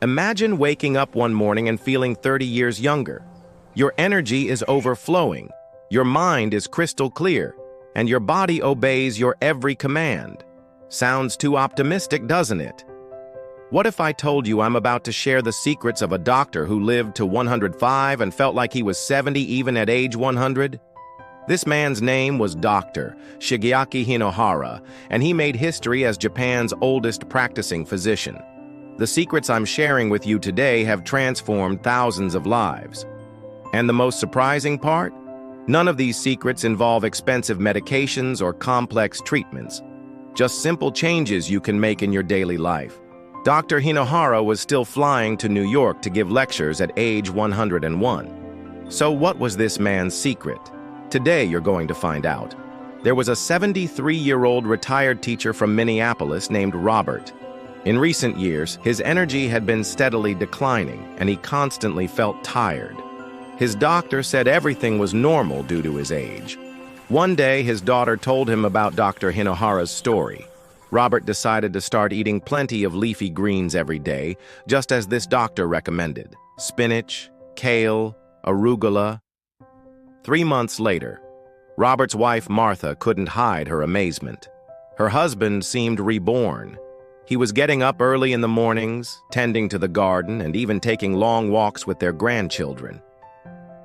Imagine waking up one morning and feeling 30 years younger. Your energy is overflowing, your mind is crystal clear, and your body obeys your every command. Sounds too optimistic, doesn't it? What if I told you I'm about to share the secrets of a doctor who lived to 105 and felt like he was 70 even at age 100? This man's name was Dr. Shigeyaki Hinohara, and he made history as Japan's oldest practicing physician. The secrets I'm sharing with you today have transformed thousands of lives. And the most surprising part? None of these secrets involve expensive medications or complex treatments. Just simple changes you can make in your daily life. Dr. Hinohara was still flying to New York to give lectures at age 101. So what was this man's secret? Today you're going to find out. There was a 73-year-old retired teacher from Minneapolis named Robert. In recent years, his energy had been steadily declining, and he constantly felt tired. His doctor said everything was normal due to his age. One day, his daughter told him about Dr. Hinohara's story. Robert decided to start eating plenty of leafy greens every day, just as this doctor recommended. Spinach, kale, arugula. 3 months later, Robert's wife Martha couldn't hide her amazement. Her husband seemed reborn. He was getting up early in the mornings, tending to the garden, and even taking long walks with their grandchildren.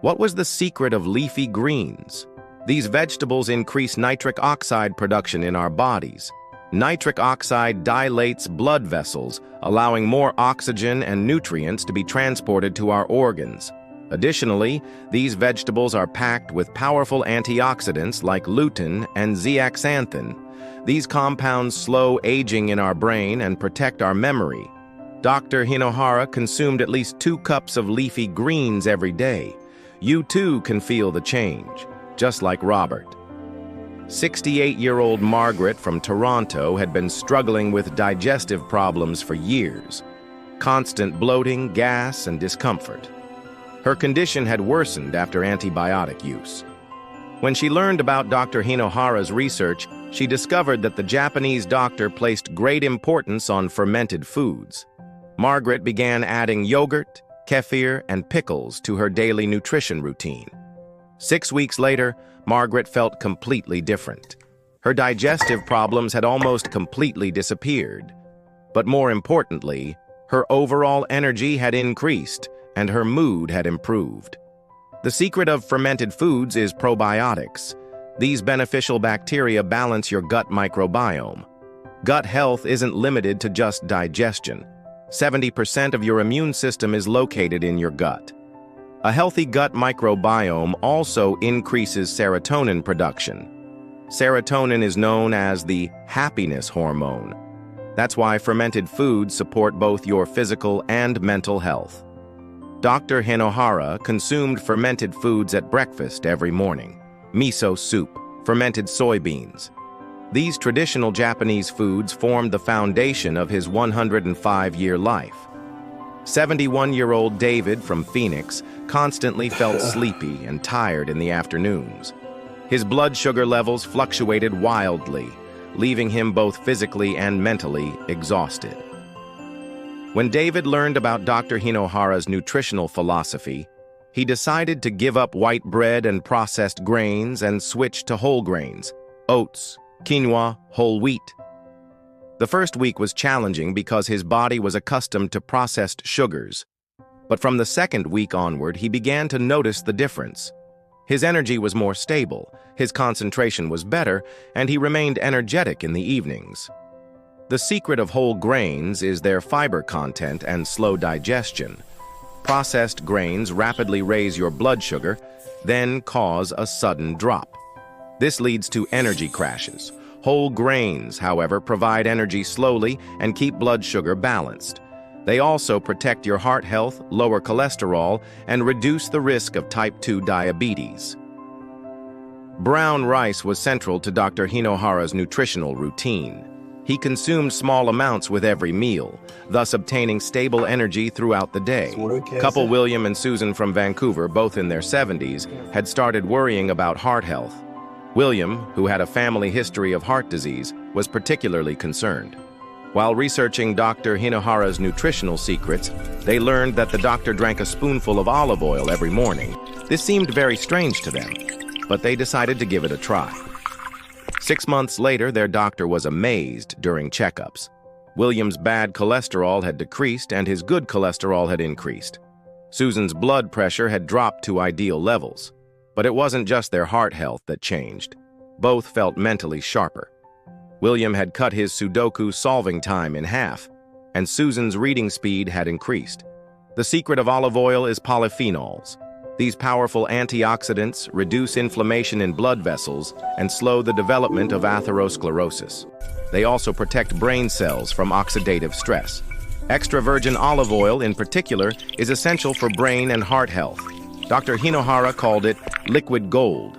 What was the secret of leafy greens? These vegetables increase nitric oxide production in our bodies. Nitric oxide dilates blood vessels, allowing more oxygen and nutrients to be transported to our organs. Additionally, these vegetables are packed with powerful antioxidants like lutein and zeaxanthin. These compounds slow aging in our brain and protect our memory. Dr. Hinohara consumed at least 2 cups of leafy greens every day. You too can feel the change, just like Robert. 68-year-old Margaret from Toronto had been struggling with digestive problems for years. Constant bloating, gas, and discomfort. Her condition had worsened after antibiotic use. When she learned about Dr. Hinohara's research, she discovered that the Japanese doctor placed great importance on fermented foods. Margaret began adding yogurt, kefir, and pickles to her daily nutrition routine. 6 weeks later, Margaret felt completely different. Her digestive problems had almost completely disappeared. But more importantly, her overall energy had increased and her mood had improved. The secret of fermented foods is probiotics. These beneficial bacteria balance your gut microbiome. Gut health isn't limited to just digestion. 70% of your immune system is located in your gut. A healthy gut microbiome also increases serotonin production. Serotonin is known as the happiness hormone. That's why fermented foods support both your physical and mental health. Dr. Hinohara consumed fermented foods at breakfast every morning. Miso soup, fermented soybeans. These traditional Japanese foods formed the foundation of his 105-year life. 71-year-old David from Phoenix constantly felt sleepy and tired in the afternoons. His blood sugar levels fluctuated wildly, leaving him both physically and mentally exhausted. When David learned about Dr. Hinohara's nutritional philosophy, he decided to give up white bread and processed grains and switch to whole grains, oats, quinoa, whole wheat. The first week was challenging because his body was accustomed to processed sugars. But from the second week onward, he began to notice the difference. His energy was more stable, his concentration was better, and he remained energetic in the evenings. The secret of whole grains is their fiber content and slow digestion. Processed grains rapidly raise your blood sugar, then cause a sudden drop. This leads to energy crashes. Whole grains, however, provide energy slowly and keep blood sugar balanced. They also protect your heart health, lower cholesterol, and reduce the risk of type 2 diabetes. Brown rice was central to Dr. Hinohara's nutritional routine. He consumed small amounts with every meal, thus obtaining stable energy throughout the day. Couple William and Susan from Vancouver, both in their 70s, had started worrying about heart health. William, who had a family history of heart disease, was particularly concerned. While researching Dr. Hinohara's nutritional secrets, they learned that the doctor drank a spoonful of olive oil every morning. This seemed very strange to them, but they decided to give it a try. 6 months later, their doctor was amazed during checkups. William's bad cholesterol had decreased and his good cholesterol had increased. Susan's blood pressure had dropped to ideal levels. But it wasn't just their heart health that changed. Both felt mentally sharper. William had cut his Sudoku solving time in half, and Susan's reading speed had increased. The secret of olive oil is polyphenols. These powerful antioxidants reduce inflammation in blood vessels and slow the development of atherosclerosis. They also protect brain cells from oxidative stress. Extra virgin olive oil, in particular, is essential for brain and heart health. Dr. Hinohara called it liquid gold.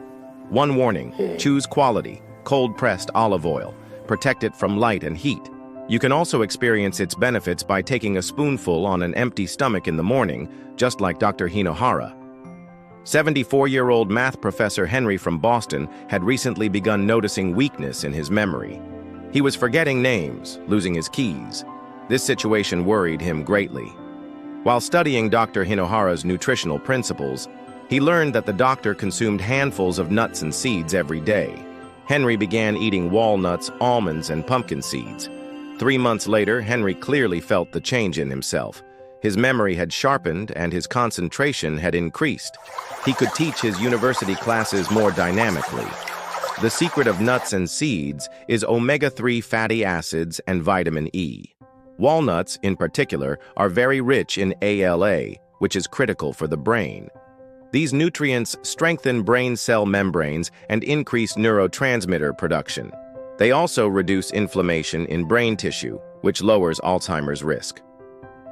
One warning: choose quality, cold-pressed olive oil. Protect it from light and heat. You can also experience its benefits by taking a spoonful on an empty stomach in the morning, just like Dr. Hinohara. 74-year-old math professor Henry from Boston had recently begun noticing weakness in his memory. He was forgetting names, losing his keys. This situation worried him greatly. While studying Dr. Hinohara's nutritional principles, he learned that the doctor consumed handfuls of nuts and seeds every day. Henry began eating walnuts, almonds, and pumpkin seeds. 3 months later, Henry clearly felt the change in himself. His memory had sharpened and his concentration had increased. He could teach his university classes more dynamically. The secret of nuts and seeds is omega-3 fatty acids and vitamin E. Walnuts, in particular, are very rich in ALA, which is critical for the brain. These nutrients strengthen brain cell membranes and increase neurotransmitter production. They also reduce inflammation in brain tissue, which lowers Alzheimer's risk.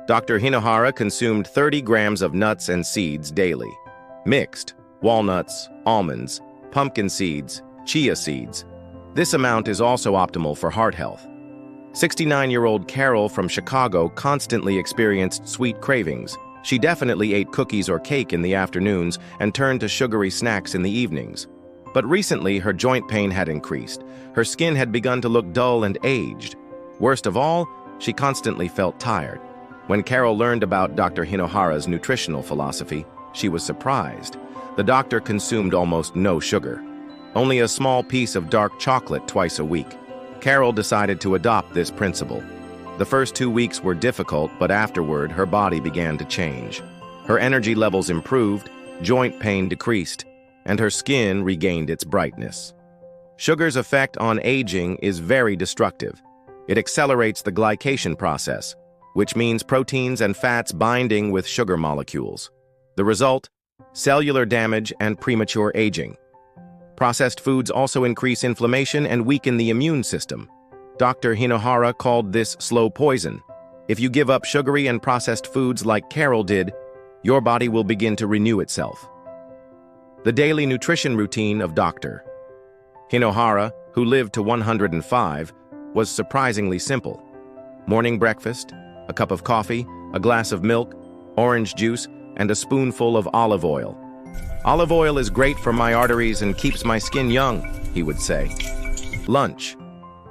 Dr. Hinohara consumed 30 grams of nuts and seeds daily. Mixed: walnuts, almonds, pumpkin seeds, chia seeds. This amount is also optimal for heart health. 69-year-old Carol from Chicago constantly experienced sweet cravings. She definitely ate cookies or cake in the afternoons and turned to sugary snacks in the evenings. But recently, her joint pain had increased. Her skin had begun to look dull and aged. Worst of all, she constantly felt tired. When Carol learned about Dr. Hinohara's nutritional philosophy, she was surprised. The doctor consumed almost no sugar, only a small piece of dark chocolate twice a week. Carol decided to adopt this principle. The first 2 weeks were difficult, but afterward, her body began to change. Her energy levels improved, joint pain decreased, and her skin regained its brightness. Sugar's effect on aging is very destructive. It accelerates the glycation process, which means proteins and fats binding with sugar molecules. The result: cellular damage and premature aging. Processed foods also increase inflammation and weaken the immune system. Dr. Hinohara called this slow poison. If you give up sugary and processed foods like Carol did, your body will begin to renew itself. The daily nutrition routine of Dr. Hinohara, who lived to 105, was surprisingly simple. Morning breakfast, a cup of coffee, a glass of milk, orange juice, and a spoonful of olive oil. "Olive oil is great for my arteries and keeps my skin young," he would say. Lunch: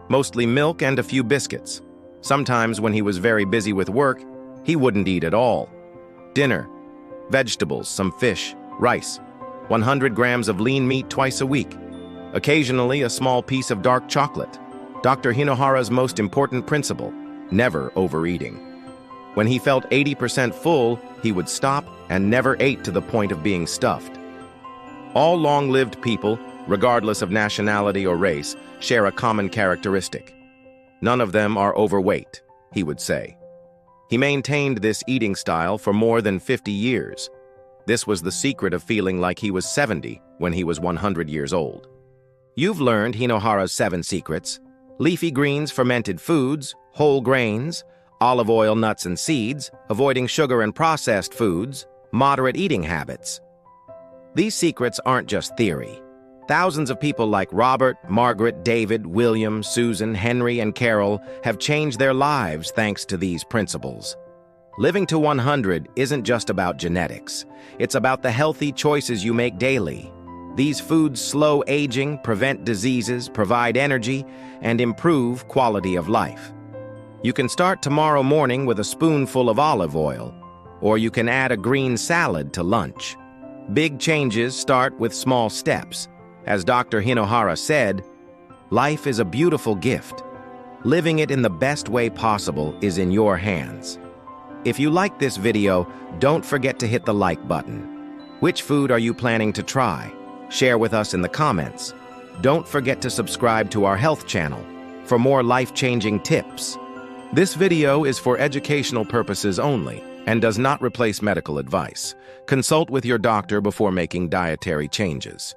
mostly milk and a few biscuits. Sometimes when he was very busy with work, he wouldn't eat at all. Dinner: vegetables, some fish, rice, 100 grams of lean meat twice a week. Occasionally a small piece of dark chocolate. Dr. Hinohara's most important principle: never overeating. When he felt 80% full, he would stop and never ate to the point of being stuffed. All long-lived people, regardless of nationality or race, share a common characteristic. None of them are overweight, he would say. He maintained this eating style for more than 50 years. This was the secret of feeling like he was 70 when he was 100 years old. You've learned Hinohara's 7 secrets: leafy greens, fermented foods, whole grains, olive oil, nuts and seeds, avoiding sugar and processed foods, moderate eating habits. These secrets aren't just theory. Thousands of people like Robert, Margaret, David, William, Susan, Henry, and Carol have changed their lives thanks to these principles. Living to 100 isn't just about genetics. It's about the healthy choices you make daily. These foods slow aging, prevent diseases, provide energy, and improve quality of life. You can start tomorrow morning with a spoonful of olive oil, or you can add a green salad to lunch. Big changes start with small steps. As Dr. Hinohara said, life is a beautiful gift. Living it in the best way possible is in your hands. If you like this video, don't forget to hit the like button. Which food are you planning to try? Share with us in the comments. Don't forget to subscribe to our health channel for more life-changing tips. This video is for educational purposes only and does not replace medical advice. Consult with your doctor before making dietary changes.